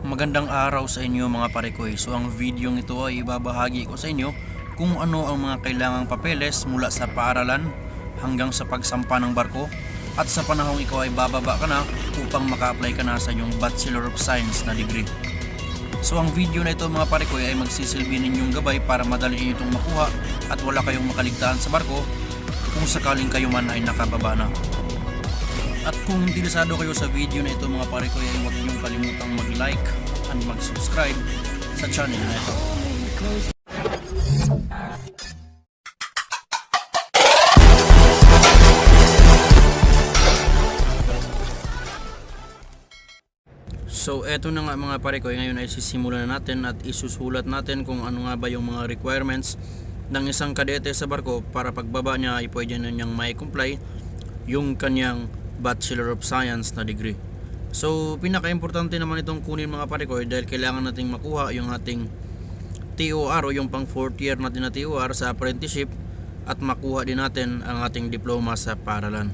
Magandang araw sa inyo mga parekoy. So ang video ito ay ibabahagi ko sa inyo kung ano ang mga kailangang papeles mula sa paaralan hanggang sa pagsampa ng barko at sa panahong ikaw ay bababa ka na upang maka-apply ka na sa inyong Bachelor of Science na degree. So ang video na ito mga parekoy ay magsisilbi ninyong gabay para madali niyo itong makuha at wala kayong makaligtaan sa barko kung sakaling kayo man ay nakababa na. At kung interesado kayo sa video na ito mga parekoy ay huwag niyong kalimutang mag-like and mag-subscribe sa channel na ito. So eto na nga mga parekoy, ngayon ay sisimulan na natin at isusulat natin kung ano nga ba yung mga requirements ng isang kadete sa barko para pagbaba niya ay pwede na niyang may comply yung kanyang Bachelor of Science na degree. So pinaka-importante naman itong kunin mga parekoy dahil kailangan nating makuha yung ating TOR o yung pang 4th year natin na TOR sa apprenticeship at makuha din natin ang ating diploma sa paaralan.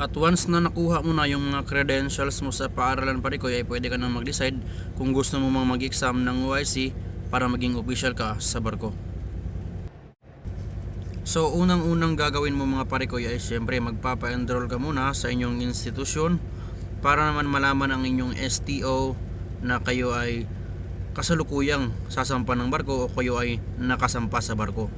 At once na nakuha mo na yung mga credentials mo sa paaralan parekoy ay pwede ka nang mag-decide kung gusto mo mag-exam ng OIC para maging official ka sa barko. So unang-unang gagawin mo mga parekoy ay siyempre magpapa-enroll ka muna sa inyong institusyon para naman malaman ang inyong STO na kayo ay kasalukuyang sasampa ng barko o kayo ay nakasampa sa barko.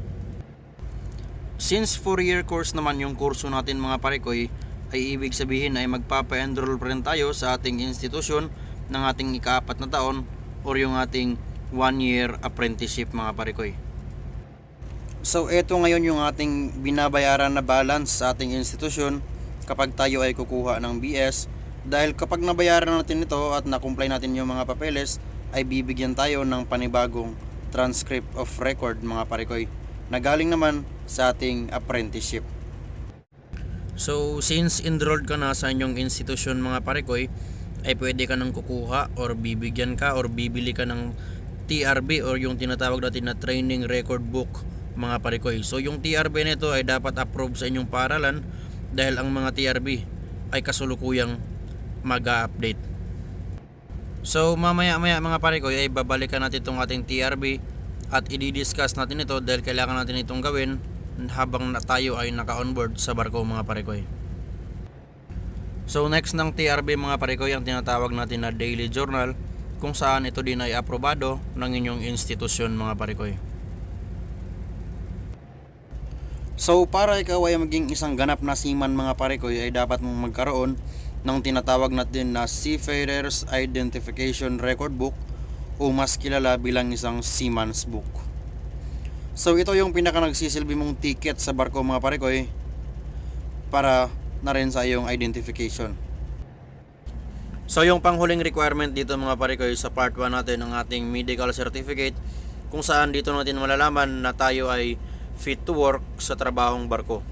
Since 4-year course naman yung kurso natin mga parekoy, ay ibig sabihin ay magpapa-enroll pa rin tayo sa ating institusyon ng ating ika-4 na taon or yung ating 1-year apprenticeship mga parekoy. So ito ngayon yung ating binabayaran na balance sa ating institusyon kapag tayo ay kukuha ng BS, dahil kapag nabayaran natin ito at na-comply natin yung mga papeles ay bibigyan tayo ng panibagong transcript of record mga parekoy na galing naman sa ating apprenticeship. So since enrolled ka na sa inyong institusyon mga parekoy ay pwede ka nang kukuha or bibigyan ka or bibili ka ng TRB or yung tinatawag natin na training record book mga parekoy. So yung TRB nito ay dapat approve sa inyong paaralan dahil ang mga TRB ay kasulukuyang mag-update. So mamaya mga parekoy ay babalikan natin itong ating TRB at i-discuss natin ito dahil kailangan natin itong gawin habang tayo ay naka-onboard sa barko mga parekoy. So next ng TRB mga parekoy ang tinatawag natin na daily journal kung saan ito din ay aprobado ng inyong institusyon mga parekoy. So para ikaw ay maging isang ganap na seaman mga parekoy ay dapat mong magkaroon ng tinatawag natin na Seafarers Identification Record Book o mas kilala bilang isang Seaman's Book. So ito yung pinaka nagsisilbi mong ticket sa barko mga parekoy para na rin sa iyong identification. So yung panghuling requirement dito mga parekoy sa part 1 natin ng ating medical certificate kung saan dito natin malalaman na tayo ay fit to work sa trabahong barko.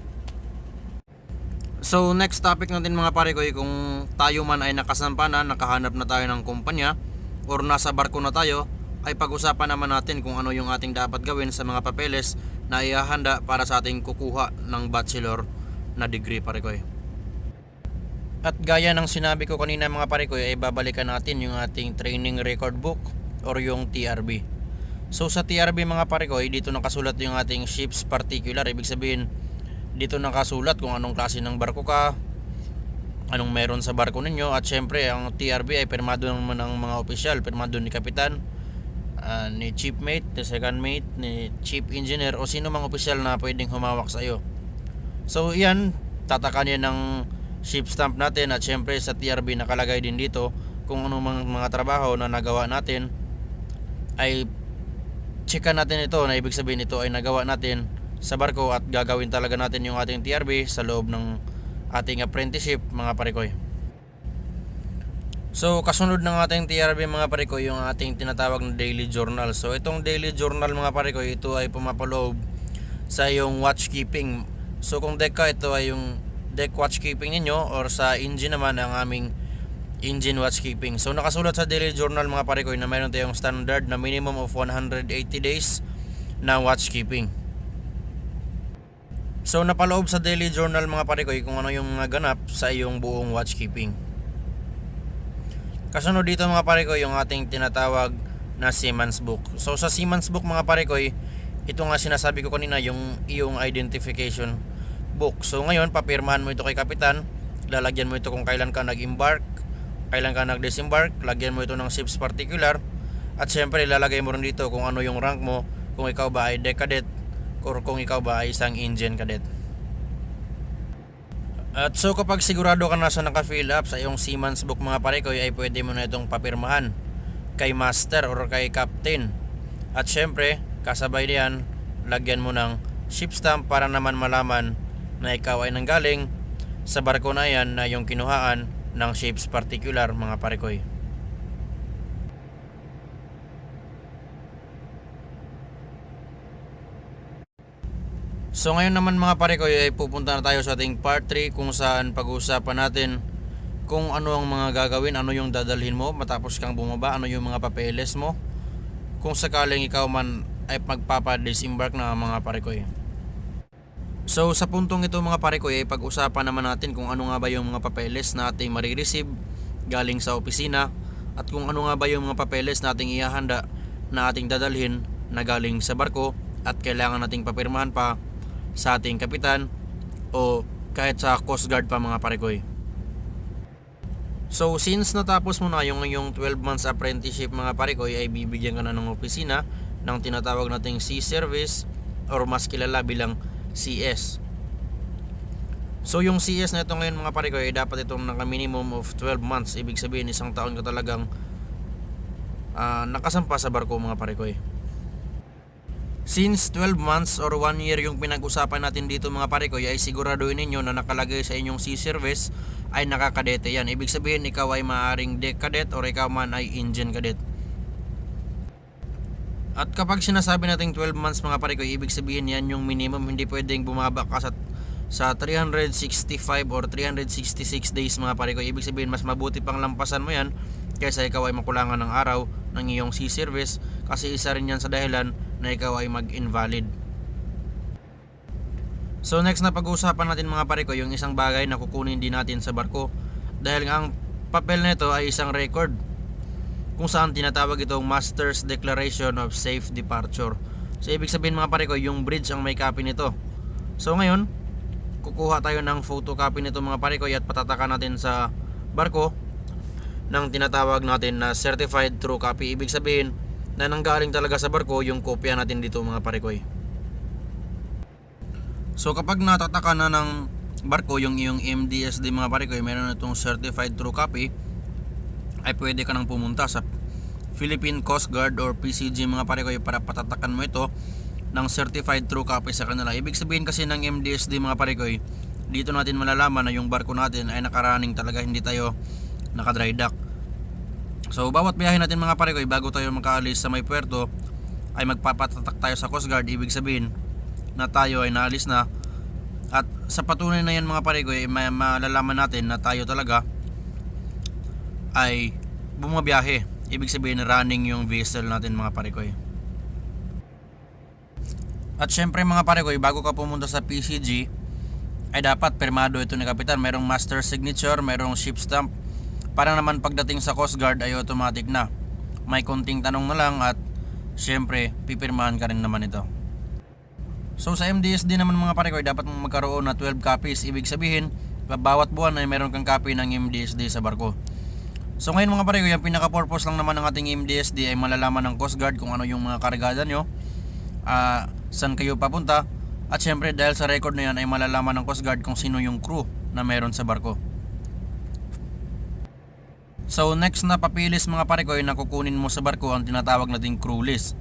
So next topic natin mga parekoy, kung tayo man ay nakasampa na, nakahanap na tayo ng kumpanya or nasa barko na tayo, ay pag-usapan naman natin kung ano yung ating dapat gawin sa mga papeles na ihahanda para sa ating kukuha ng bachelor na degree parekoy. At gaya ng sinabi ko kanina mga parekoy ay babalikan natin yung ating training record book or yung TRB. So sa TRB mga parekoy, dito nakasulat yung ating ship's particular. Ibig sabihin, dito nakasulat kung anong klase ng barko ka, anong meron sa barko ninyo. At syempre, ang TRB ay pirmado naman ng mga opisyal. Pirmado ni kapitan, ni chief mate, ni second mate, ni chief engineer, o sino mang opisyal na pwedeng humawak sa iyo. So yan, tatakan yan ng ship stamp natin. At syempre sa TRB nakalagay din dito kung anong mga trabaho na nagawa natin ay checkan natin ito na ibig sabihin ito ay nagawa natin sa barko at gagawin talaga natin yung ating TRB sa loob ng ating apprenticeship mga parekoy. So kasunod ng ating TRB mga parekoy yung ating tinatawag na daily journal. So itong daily journal mga parekoy, ito ay pumapaloob sa yung watchkeeping. So kung deck ka, ito ay yung deck watchkeeping ninyo, or sa engine naman ang aming engine watchkeeping. So nakasulat sa daily journal mga parekoy na mayroon tayong standard na minimum of 180 days na watchkeeping. So napaloob sa daily journal mga parekoy kung ano yung mga ganap sa iyong buong watchkeeping. Kasunod dito mga parekoy yung ating tinatawag na Seaman's Book. So sa Seaman's Book mga parekoy, ito nga sinasabi ko kanina yung iyong identification book. So ngayon papirmahan mo ito kay kapitan, lalagyan mo ito kung kailan ka nag-embark, kailan ka nag-disembark, lagyan mo ito ng ship's particular, at syempre ilalagay mo rin dito kung ano yung rank mo, kung ikaw ba ay deck cadet or kung ikaw ba ay isang engine cadet. At so kapag sigurado ka na sa naka-fill up sa iyong Seaman's Book mga parekoy, ay pwede mo na itong papirmahan kay master or kay captain. At syempre, kasabay diyan, lagyan mo ng ship stamp para naman malaman na ikaw ay nanggaling sa barko na yan na yung kinuhaan ng ship's particular mga parekoy. So ngayon naman mga parekoy ay pupunta na tayo sa ating part 3 kung saan pag-uusapan natin kung ano ang mga gagawin, ano yung dadalhin mo matapos kang bumaba, ano yung mga papeles mo kung sakaling ikaw man ay magpapa-disembark na mga parekoy. So sa puntong ito mga parekoy ay pag-usapan naman natin kung ano nga ba yung mga papeles na ating marireceive galing sa opisina at kung ano nga ba yung mga papeles na ating ihahanda na ating dadalhin na galing sa barko at kailangan nating papirmahan pa sa ating kapitan o kahit sa Coast Guard pa mga parekoy. So since natapos mo na yung 12 months apprenticeship mga parekoy, ay bibigyan ka na ng opisina ng tinatawag nating Sea Service or mas kilala bilang CS. So yung CS na ito ngayon mga parekoy ay dapat itong naka minimum of 12 months. Ibig sabihin isang taon ka talagang nakasampa sa barko mga parekoy. Since 12 months or 1 year yung pinag-usapan natin dito mga parekoy, ay siguraduhin ninyo na nakalagay sa inyong Sea Service ay nakakadete yan. Ibig sabihin ikaw ay maaaring deck cadet or ikaw man ay engine cadet. At kapag sinasabi natin 12 months mga parekoy, ibig sabihin yan yung minimum, hindi pwedeng bumaba ka sa 365 or 366 days mga parekoy. Ibig sabihin mas mabuti pang lampasan mo yan kaysa ikaw ay makulangan ng araw ng iyong Sea Service, kasi isa rin yan sa dahilan na ikaw ay mag-invalid. So next na pag-uusapan natin mga parekoy yung isang bagay na kukunin din natin sa barko, dahil nga ang papel nito ay isang record kung saan tinatawag itong Master's Declaration of Safe Departure. So ibig sabihin mga parekoy, yung bridge ang may copy nito. So ngayon kukuha tayo ng photocopy nito mga parekoy at patatakan natin sa barko ng tinatawag natin na certified true copy. Ibig sabihin na nanggaling talaga sa barko yung kopya natin dito mga parekoy. So kapag natataka na ng barko yung iyong MDSD mga parekoy, meron itong certified true copy, ay pwede ka nang pumunta sa Philippine Coast Guard or PCG mga parekoy para patatakan mo ito ng certified true copy sa kanila. Ibig sabihin kasi ng MDSD mga parekoy, dito natin malalaman na yung barko natin ay nakaraning talaga, hindi tayo naka-dry dock. So bawat biyahe natin mga parekoy, bago tayo makaalis sa may puerto, ay magpapatatak tayo sa Coast Guard. Ibig sabihin na tayo ay naalis na, at sa patunay na yan mga parekoy, malalaman natin na tayo talaga ay bumabiyahe. Ibig sabihin running yung vessel natin mga parekoy. At syempre mga parekoy, bago ka pumunta sa PCG ay dapat pirmado ito ni kapitan. Merong master signature, merong ship stamp, para naman pagdating sa Coast Guard ay automatic na. May konting tanong na lang at syempre pipirmahan ka rin naman ito. So sa MDSD naman mga parekoy, dapat mong magkaroon na 12 copies. Ibig sabihin bawat buwan ay meron kang copy ng MDSD sa barko. So ngayon mga parekoy, yung pinaka-purpose lang naman ng ating MDSD ay malalaman ng Coast Guard kung ano yung mga kargada nyo, saan kayo papunta, at syempre dahil sa record na yan ay malalaman ng Coast Guard kung sino yung crew na meron sa barko. So next na papilis mga parekoy na kukunin mo sa barko ang tinatawag nating crew list.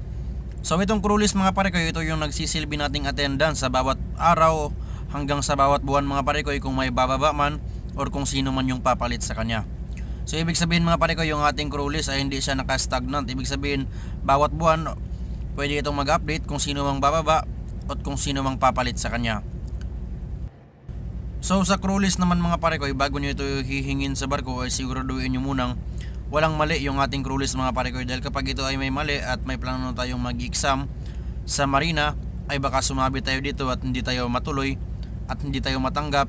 So itong crew list mga parekoy, ito yung nagsisilbi nating attendance sa bawat araw hanggang sa bawat buwan mga parekoy, kung may bababa man or kung sino man yung papalit sa kanya. So ibig sabihin mga parekoy, yung ating crew list ay hindi siya naka-stagnant. Ibig sabihin bawat buwan pwede itong mag-update kung sino mang bababa at kung sino mang papalit sa kanya. So sa crew list naman mga parekoy, bago nyo ito hihingin sa barko ay siguraduhin nyo munang walang mali yung ating crew list mga parekoy, dahil kapag ito ay may mali at may plano tayong mag-exam sa marina, ay baka sumabi tayo dito at hindi tayo matuloy at hindi tayo matanggap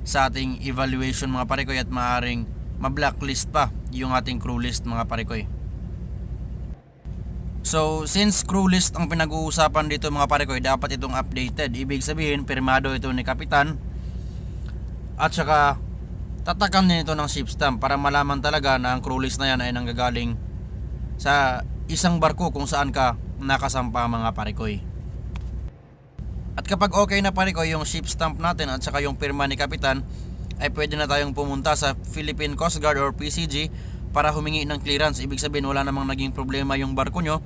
sa ating evaluation mga parekoy, at maaaring ma-blacklist pa yung ating crew list mga parekoy. So since crew list ang pinag-uusapan dito mga parekoy, dapat itong updated. Ibig sabihin pirmado ito ni kapitan at saka tatakan din ito ng ship stamp para malaman talaga na ang crew list na yan ay nanggagaling sa isang barko kung saan ka nakasampa mga parekoy. At kapag okay na parekoy yung ship stamp natin at saka yung pirma ni kapitan, ay pwede na tayong pumunta sa Philippine Coast Guard or PCG para humingi ng clearance. Ibig sabihin wala namang naging problema yung barko nyo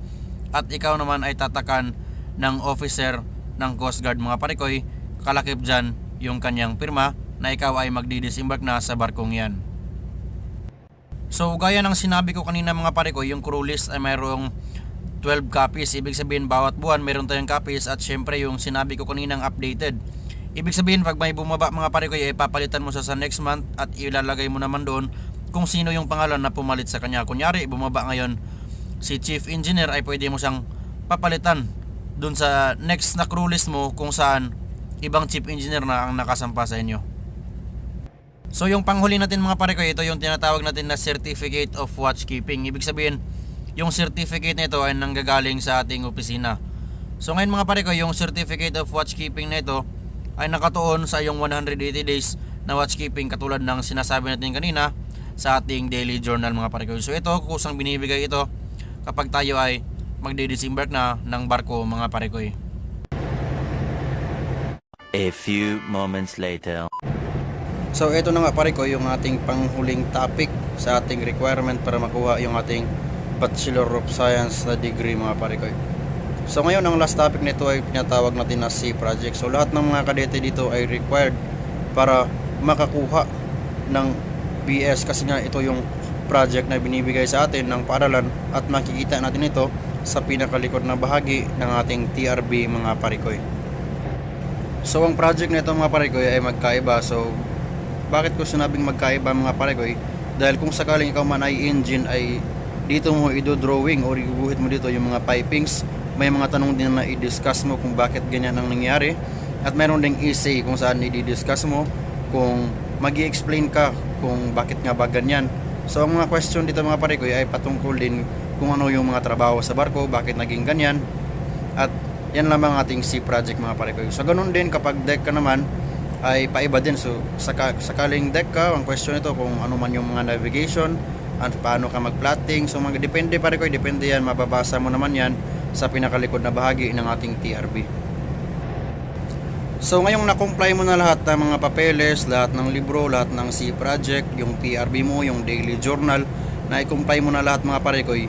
at ikaw naman ay tatakan ng officer ng Coast Guard mga parekoy. Kalakip dyan yung kanyang pirma na ikaw ay magdi-disembark na sa barkong yan. So gaya ng sinabi ko kanina mga parekoy, yung crew list ay mayroong 12 copies. Ibig sabihin bawat buwan meron tayong copies at syempre yung sinabi ko kaninang updated. Ibig sabihin pag may bumaba mga parekoy ay papalitan mo sa next month at ilalagay mo naman doon kung sino yung pangalan na pumalit sa kanya. Kunyari bumaba ngayon si Chief Engineer, ay pwede mo siyang papalitan doon sa next na crew list mo kung saan ibang Chief Engineer na ang nakasampa sa inyo. So yung panghuli natin mga parekoy, ito yung tinatawag natin na Certificate of Watchkeeping. Ibig sabihin yung certificate nito ay nanggagaling sa ating opisina. So ngayon mga parekoy, yung Certificate of Watchkeeping nito ay nakatuon sa yung 180 days na watchkeeping katulad ng sinasabi natin kanina sa ating daily journal mga parekoy. So ito kusang binibigay ito kapag tayo ay magdi-disembark na ng barko mga parekoy. A few moments later. So ito na nga parekoy yung ating panghuling topic sa ating requirement para makuha yung ating Bachelor of Science na degree mga parekoy. So ngayon ang last topic nito ay pinatawag natin na Sea Project. So lahat ng mga kadete dito ay required para makakuha ng BS kasi nga ito yung project na binibigay sa atin ng paaralan at makikita natin ito sa pinakalikod na bahagi ng ating TRB mga parekoy. So ang project na ito mga parekoy ay magkaiba. So bakit ko sinabing magkaiba mga parekoy? Dahil kung sakaling ikaw man ay engine, ay dito mo i-drawing o iguguhit mo dito yung mga pipings. May mga tanong din na i-discuss mo kung bakit ganyan ang nangyari. At mayroon ding essay kung saan i-discuss mo kung mag-i-explain ka kung bakit nga ba ganyan. So ang mga question dito mga parekoy ay patungkol din kung ano yung mga trabaho sa barko, bakit naging ganyan. At yan lamang ating Sea Project mga parekoy. So ganun din kapag deck ka naman ay paiba din. So sakaling deck ka, ang question ito kung ano man yung mga navigation at paano ka mag-plotting. So mga depende parekoy, depende yan, mababasa mo naman yan sa pinakalikod na bahagi ng ating TRB. So ngayong na-comply mo na lahat ng mga papeles, lahat ng libro, lahat ng Sea Project, yung PRB mo, yung daily journal, na i-comply mo na lahat mga parekoy,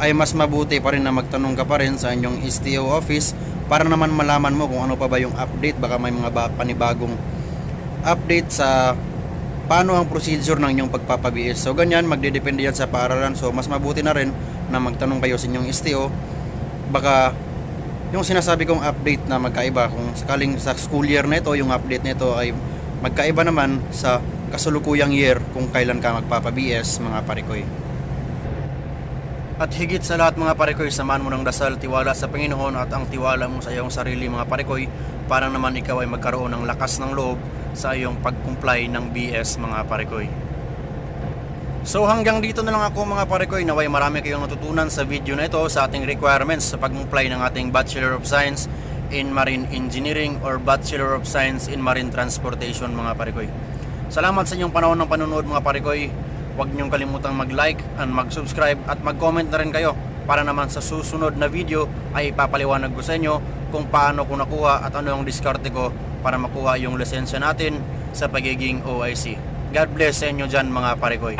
ay mas mabuti pa rin na magtanong ka pa rin sa inyong STO office para naman malaman mo kung ano pa ba yung update. Baka may mga panibagong update sa paano ang procedure ng inyong pagpapabiis. So ganyan, magdedepende yan sa paaralan. So mas mabuti na rin na magtanong kayo sa inyong STO. Baka yung sinasabi kong update na magkaiba, kung sakaling sa school year nito yung update nito ay magkaiba naman sa kasulukuyang year kung kailan ka magpapa-BS mga parekoy. At higit sa lahat mga parekoy, samahan mo ng dasal, tiwala sa Panginoon at ang tiwala mo sa iyong sarili mga parekoy para naman ikaw ay magkaroon ng lakas ng loob sa iyong pag-comply ng BS mga parekoy. So hanggang dito na lang ako mga parekoy. Naway marami kayong natutunan sa video na ito sa ating requirements sa pag-apply ng ating Bachelor of Science in Marine Engineering or Bachelor of Science in Marine Transportation mga parekoy. Salamat sa inyong panahon ng panonood mga parekoy. Huwag niyong kalimutang mag-like and mag-subscribe at mag-comment na rin kayo para naman sa susunod na video ay ipapaliwanag ko sa inyo kung paano ko nakuha at ano yung diskarte ko para makuha yung lisensya natin sa pagiging OIC. God bless sa inyo dyan mga parekoy.